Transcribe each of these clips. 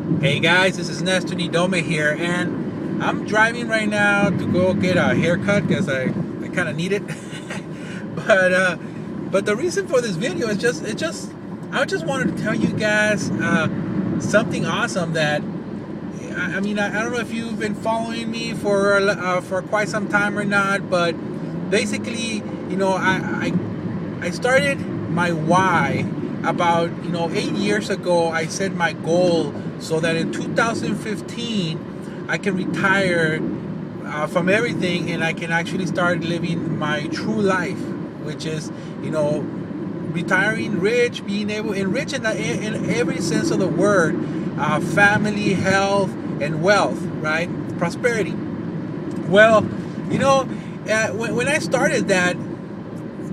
Hey guys, this is Nestor Nidome here, and I'm driving right now to go get a haircut because I kind of need it. But the reason for this video is I just wanted to tell you guys something awesome that I don't know if you've been following me for quite some time or not, but basically, I started my why about 8 years ago. I set my goal so that in 2015 I can retire from everything and I can actually start living my true life, which is retiring rich, being able and rich in every sense of the word, family, health, and wealth, right? Prosperity. Well, when I started that,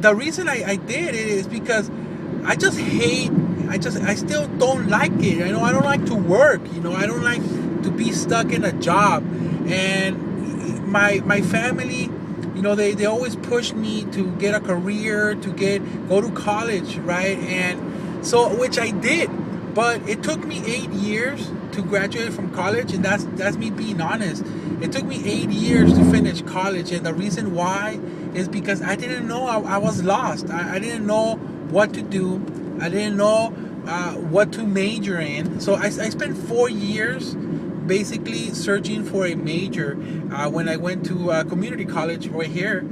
the reason I did it is because I just hate, I still don't like it. I don't like to work. I don't like to be stuck in a job. And my family, they always push me to get a career, to go to college, right? And so, which I did, but it took me 8 years to graduate from college, and that's me being honest. It took me 8 years to finish college, and the reason why is because I didn't know. I was lost. I didn't know what to do. I didn't know what to major in. So I spent 4 years basically searching for a major when I went to community college right here,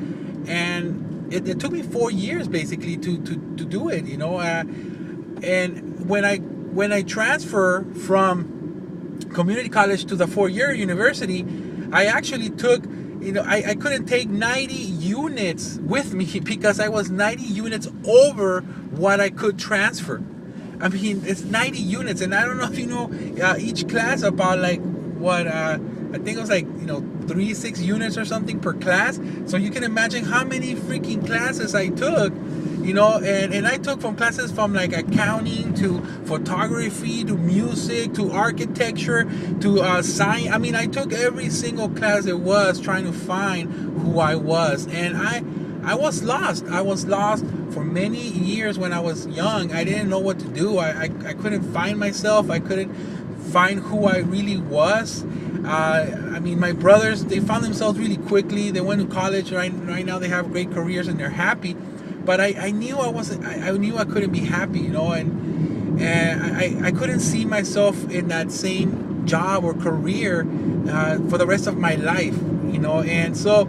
and it took me 4 years basically to do it. And when I transfer from community college to the 4-year university, I actually took, I couldn't take 90 units with me because I was 90 units over what I could transfer. I mean, it's 90 units, and I don't know if you know, each class about like what, I think it was like, 6 units or something per class. So you can imagine how many freaking classes I took, and I took from classes from like accounting to photography to music to architecture to science. I mean, I took every single class there was trying to find who I was, and I was lost. I was lost for many years when I was young. I didn't know what to do. I couldn't find myself. I couldn't find who I really was. I mean, my brothers, they found themselves really quickly. They went to college. Right now they have great careers and they're happy. But I knew I wasn't. I knew I couldn't be happy, and I couldn't see myself in that same job or career for the rest of my life, And so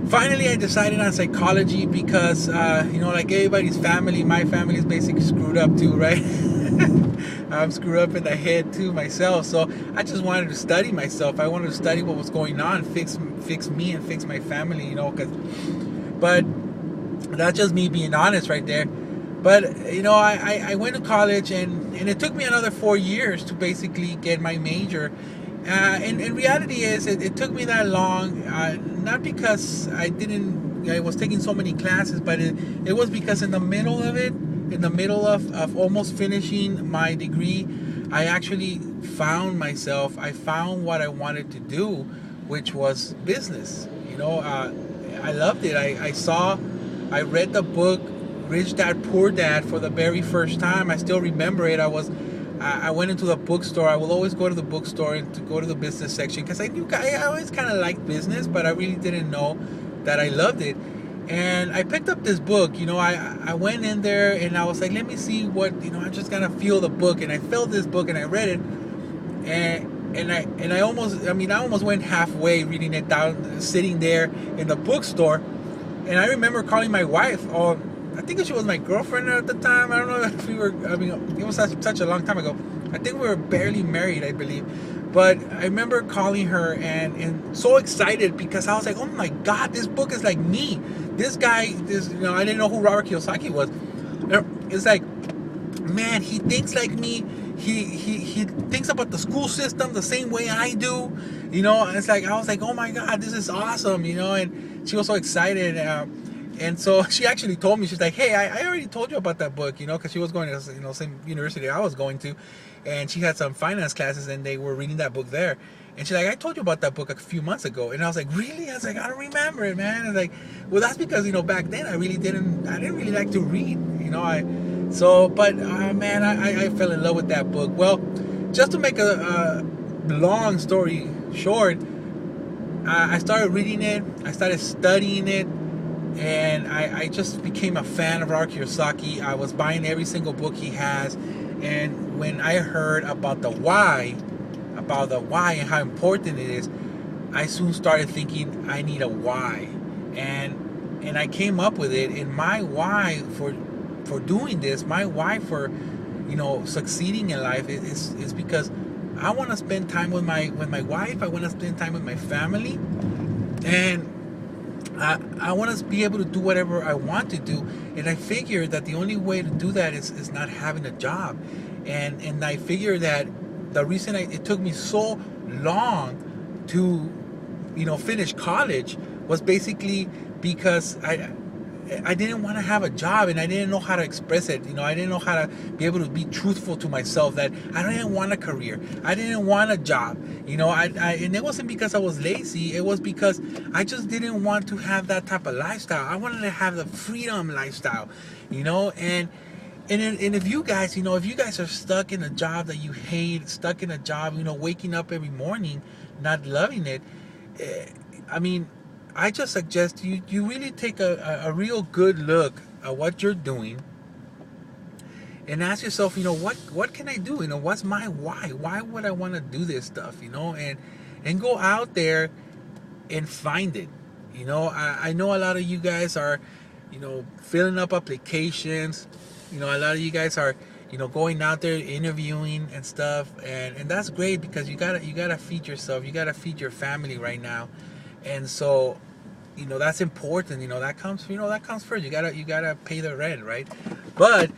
finally I decided on psychology because like everybody's family, my family is basically screwed up too, right? I'm screwed up in the head too myself, so I just wanted to study myself. I wanted to study what was going on, fix me and fix my family, but that's just me being honest right there. But I went to college, and it took me another 4 years to basically get my major. And reality is, it took me that long, not because I was taking so many classes, but it was because in the middle of almost finishing my degree, I actually found myself. I found what I wanted to do, which was business. I loved it. I read the book Rich Dad Poor Dad for the very first time. I still remember it. I went into the bookstore. I will always go to the bookstore and to go to the business section because I always kind of liked business, but I really didn't know that I loved it. And I picked up this book. I went in there and I was like, let me see what, I'm just gonna feel the book. And I felt this book and I read it, and I almost went halfway reading it down, sitting there in the bookstore. And I remember calling my wife, or I think she was my girlfriend at the time. I don't know if we were, it was such a long time ago. I think we were barely married, I believe. But I remember calling her and so excited because I was like, oh my God, this book is like me. This guy, I didn't know who Robert Kiyosaki was. It's like, man, he thinks like me. He thinks about the school system the same way I do. It's like, I was like, oh my God, this is awesome, and she was so excited. And so she actually told me, she's like, hey, I already told you about that book, because she was going to, same university I was going to, and she had some finance classes and they were reading that book there. And she's like, I told you about that book a few months ago. And I was like, really? I was like, I don't remember it, man. I was like, well, that's because, back then I didn't really like to read, but man, I fell in love with that book. Well, just to make a long story short, I started reading it, I started studying it, and I just became a fan of Robert Kiyosaki. I was buying every single book he has, and when I heard about the why and how important it is, I soon started thinking I need a why, and I came up with it. And my why for doing this, my why for succeeding in life is because I want to spend time with my wife. I want to spend time with my family, and I want to be able to do whatever I want to do. And I figured that the only way to do that is not having a job. And I figured that the reason it took me so long to finish college was basically because I didn't want to have a job, and I didn't know how to express it. I didn't know how to be able to be truthful to myself that I didn't want a career. I didn't want a job. And it wasn't because I was lazy. It was because I just didn't want to have that type of lifestyle. I wanted to have the freedom lifestyle, and if you guys, if you guys are stuck in a job that you hate, stuck in a job, waking up every morning, not loving it, I mean, I just suggest you really take a real good look at what you're doing and ask yourself, what can I do? What's my why? Why would I want to do this stuff? And go out there and find it. I know a lot of you guys are, filling up applications. A lot of you guys are, going out there interviewing and stuff, and that's great because you gotta feed yourself. You gotta feed your family right now, and so. That's important. That comes first. You gotta pay the rent, right? But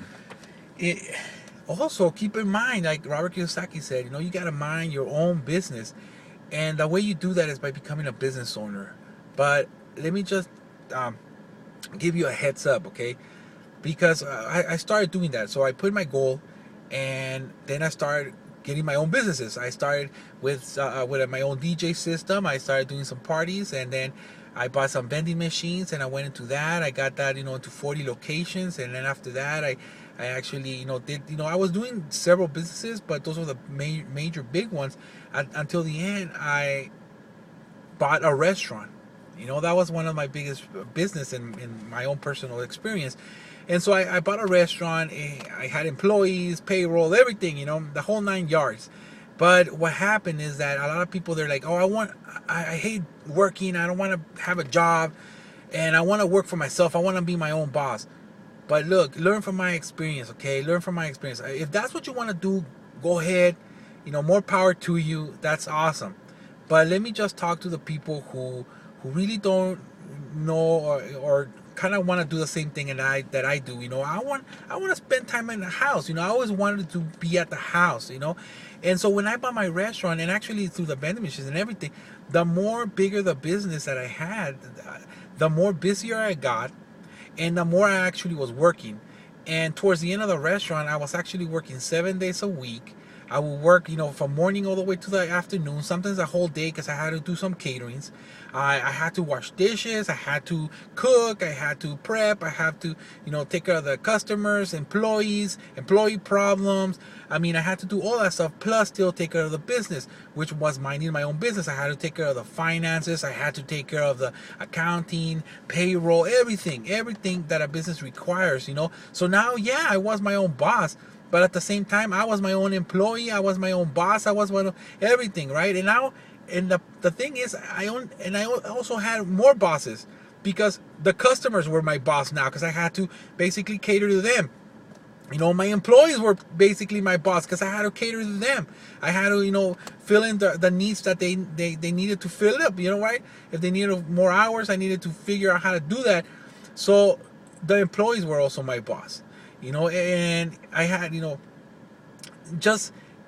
also keep in mind, like Robert Kiyosaki said, you gotta mind your own business, and the way you do that is by becoming a business owner. But let me just give you a heads up, okay? Because I started doing that. So I put my goal, and then I started getting my own businesses. I started with my own DJ system. I started doing some parties, and then I bought some vending machines, and I went into that. I got that, into 40 locations, and then after that, I actually, did, I was doing several businesses, but those were the major big ones. Until the end, I bought a restaurant. That was one of my biggest business in my own personal experience. And so I bought a restaurant. I had employees, payroll, everything, the whole 9 yards. But what happened is that a lot of people, they're like, oh, I hate working. I don't want to have a job, and I want to work for myself. I want to be my own boss. But look, learn from my experience, okay? Learn from my experience. If that's what you want to do, go ahead. More power to you. That's awesome. But let me just talk to the people who really don't know or kind of want to do the same thing that I do. I want to spend time in the house. I always wanted to be at the house. And so when I bought my restaurant, and actually through the vending machines and everything, the more bigger the business that I had, the more busier I got, and the more I actually was working. And towards the end of the restaurant, I was actually working 7 days a week. I would work, from morning all the way to the afternoon, sometimes a whole day, because I had to do some caterings. I had to wash dishes, I had to cook, I had to prep, I had to, take care of the customers, employee problems. I had to do all that stuff, plus still take care of the business, which was minding my own business. I had to take care of the finances, I had to take care of the accounting, payroll, everything that a business requires, So now, yeah, I was my own boss. But at the same time, I was my own employee. I was my own boss. I was everything, right? And now, the thing is, I also had more bosses, because the customers were my boss now, because I had to basically cater to them. My employees were basically my boss, because I had to cater to them. I had to, fill in the needs that they needed to fill up, right? If they needed more hours, I needed to figure out how to do that. So the employees were also my boss. And I had, it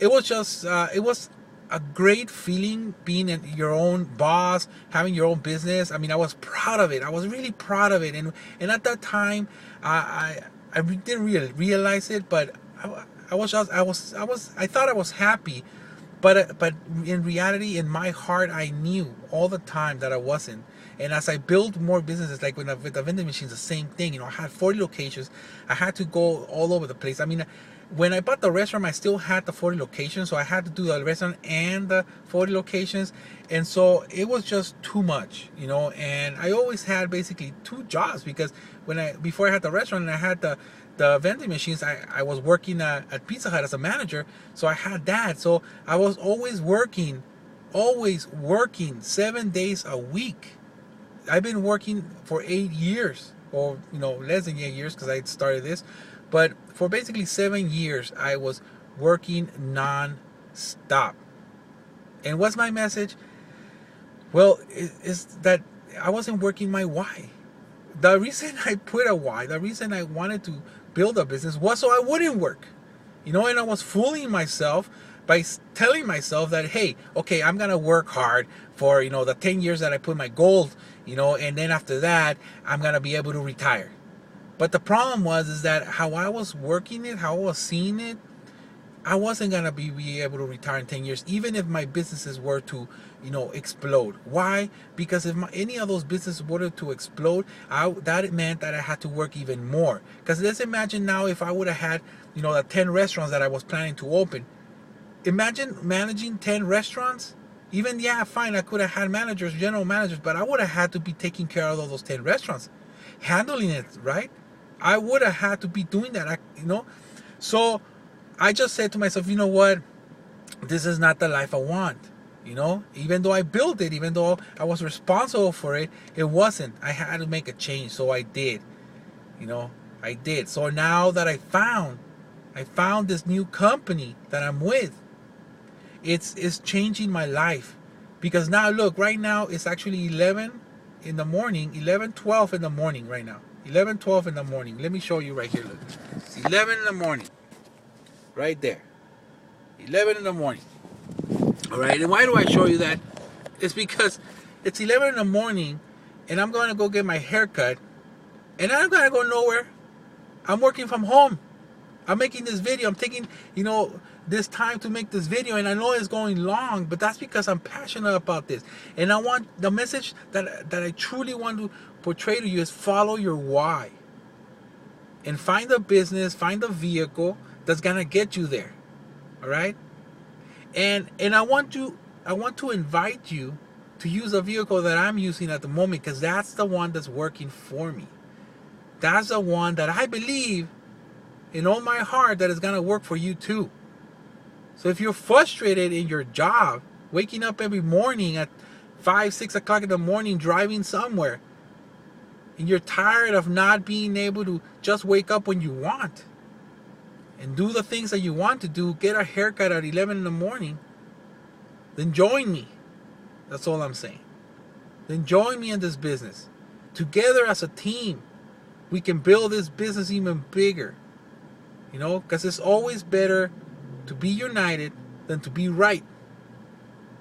was a great feeling being your own boss, having your own business. I was proud of it. I was really proud of it. And at that time, I didn't really realize it, but I thought I was happy, but in reality, in my heart, I knew all the time that I wasn't. And as I built more businesses, like with the vending machines, the same thing. I had 40 locations. I had to go all over the place. when I bought the restaurant, I still had the 40 locations, so I had to do the restaurant and the 40 locations, and so it was just too much, and I always had basically two jobs, because before I had the restaurant and I had the vending machines, I was working at Pizza Hut as a manager, so I had that. So I was always working 7 days a week. I've been working for 8 years, or less than 8 years, because I started this, but for basically 7 years I was working non-stop. And what's my message? Well, is that I wasn't working my why. The reason I put a why, the reason I wanted to build a business, was so I wouldn't work. And I was fooling myself by telling myself that, hey, okay, I'm gonna work hard for the 10 years that I put my goal, and then after that I'm gonna be able to retire. But the problem is that how I was working it, how I was seeing it, I wasn't gonna be able to retire in 10 years, even if my businesses were to explode. Why? Because if any of those businesses were to explode, that meant that I had to work even more. Because let's imagine now, if I would have had the 10 restaurants that I was planning to open. Imagine managing 10 restaurants. Even, yeah, fine, I could have had managers, general managers, but I would have had to be taking care of all those 10 restaurants, handling it, right? I would have had to be doing that, So I just said to myself, you know what? This is not the life I want. Even though I built it, even though I was responsible for it, it wasn't. I had to make a change, so I did. I did. So now that I found this new company that I'm with, it's changing my life. Because now, look, right now it's actually 11 in the morning, 11:12 in the morning right now. 11:12 in the morning. Let me show you right here. Look. It's 11 in the morning. Right there. 11 in the morning. All right. And why do I show you that? It's because it's 11 in the morning and I'm going to go get my hair cut, and I'm going to go nowhere. I'm working from home. I'm making this video. I'm taking, this time to make this video, and I know it's going long, but that's because I'm passionate about this. And I want the message that I truly want to portray to you is follow your why. And find a business, find a vehicle that's gonna get you there. All right? And I want to invite you to use a vehicle that I'm using at the moment, because that's the one that's working for me. That's the one that I believe in all my heart that is gonna work for you too. So if you're frustrated in your job, waking up every morning at 5, 6 o'clock in the morning, driving somewhere, and you're tired of not being able to just wake up when you want and do the things that you want to do, get a haircut at 11 in the morning, then join me. That's all I'm saying. Then join me in this business. Together as a team, we can build this business even bigger. Because it's always better to be united than to be right.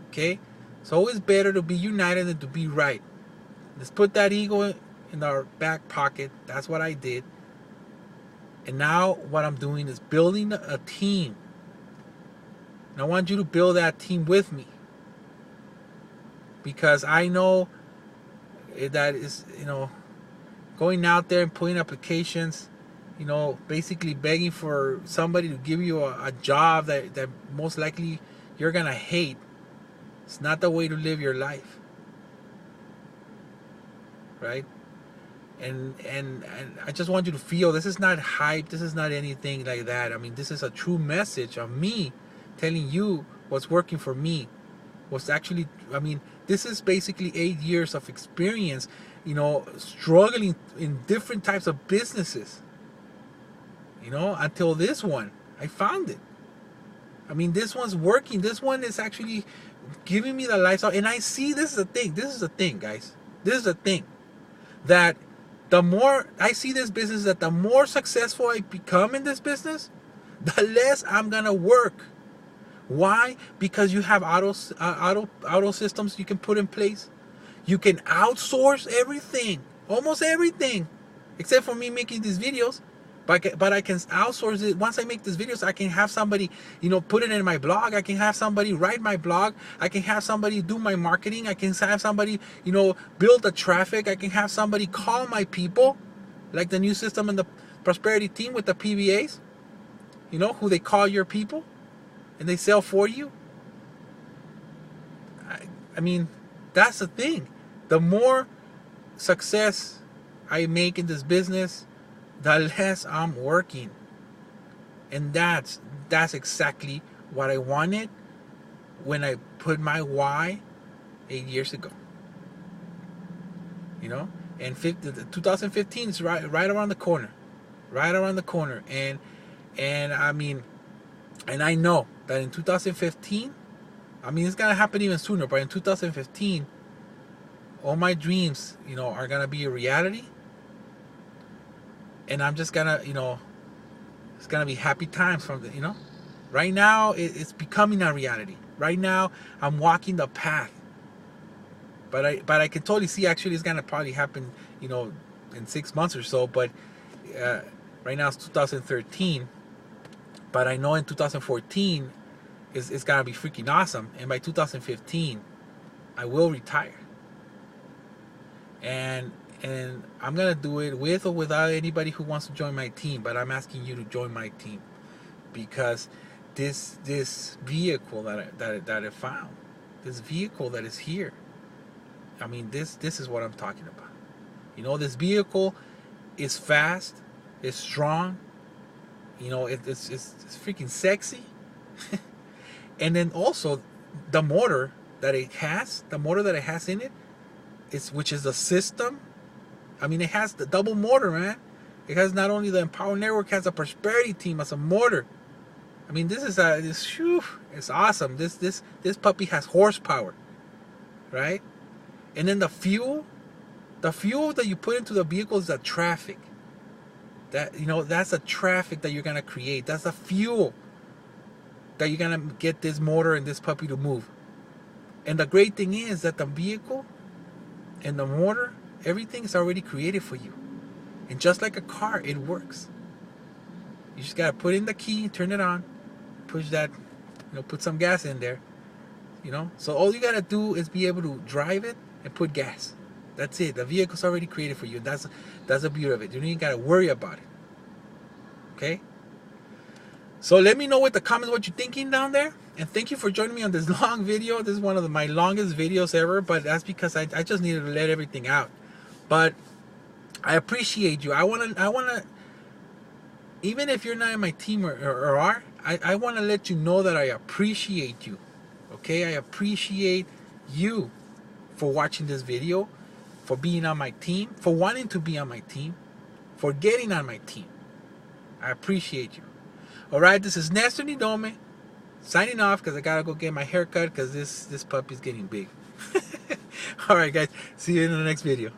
Okay? It's always better to be united than to be right. Let's put that ego in our back pocket. That's what I did. And now what I'm doing is building a team. And I want you to build that team with me. Because I know that is, going out there and putting applications, basically begging for somebody to give you a job that most likely you're going to hate. It's not the way to live your life. Right? And I just want you to feel this is not hype. This is not anything like that. I mean, this is a true message of me telling you what's working for me. This is basically 8 years of experience, struggling in different types of businesses. Until this one, I found it. This one's working. This one is actually giving me the lifestyle. And I see, this is the thing, guys. This is the thing. That the more I see this business, that the more successful I become in this business, the less I'm going to work. Why? Because you have auto systems you can put in place. You can outsource everything. Almost everything. Except for me making these videos. But I can outsource it. Once I make these videos, I can have somebody, put it in my blog. I can have somebody write my blog. I can have somebody do my marketing. I can have somebody, build the traffic. I can have somebody call my people, like the new system in the prosperity team with the PBAs. you know, who they call your people and they sell for you. I mean, that's the thing. The more success I make in this business, the less I'm working. And that's exactly what I wanted when I put my why 8 years ago. You know, and 2015 is right around the corner, right around the corner. And I mean, and I know that in 2015, I mean, it's gonna happen even sooner, but in 2015, all my dreams, you know, are gonna be a reality. And I'm just gonna, you know, it's gonna be happy times from the, you know. Right now, it's becoming a reality. Right now, I'm walking the path. But I can totally see actually it's gonna probably happen, you know, in 6 months or so. But right now it's 2013. But I know in 2014 it's gonna be freaking awesome. And by 2015, I will retire. And I'm gonna do it with or without anybody who wants to join my team. But I'm asking you to join my team because this vehicle that I found, this vehicle that is here. I mean, this is what I'm talking about. You know, this vehicle is fast, it's strong. You know, it's freaking sexy. And then also the motor that it has in it, which is the system. I mean, it has the double motor, man. It has not only the Empower Network, it has a prosperity team as a motor. I mean, this is it's awesome. This puppy has horsepower, right? And then the fuel that you put into the vehicle is the traffic. That, you know, that's the traffic that you're gonna create. That's the fuel that you're gonna get this motor and this puppy to move. And the great thing is that the vehicle and the motor, everything is already created for you. And just like a car, it works. You just gotta put in the key, turn it on, push that, you know, put some gas in there. You know, so all you gotta do is be able to drive it and put gas. That's it. The vehicle's already created for you. That's the beauty of it. You don't even gotta worry about it. Okay? So let me know with the comments what you're thinking down there. And thank you for joining me on this long video. This is one of my longest videos ever, but that's because I just needed to let everything out. But I appreciate you. I wanna even if you're not in my team or are, I wanna let you know that I appreciate you. Okay, I appreciate you for watching this video, for being on my team, for wanting to be on my team, for getting on my team. I appreciate you. Alright, this is Nestor Nidome signing off because I gotta go get my hair cut because this puppy's getting big. Alright guys, see you in the next video.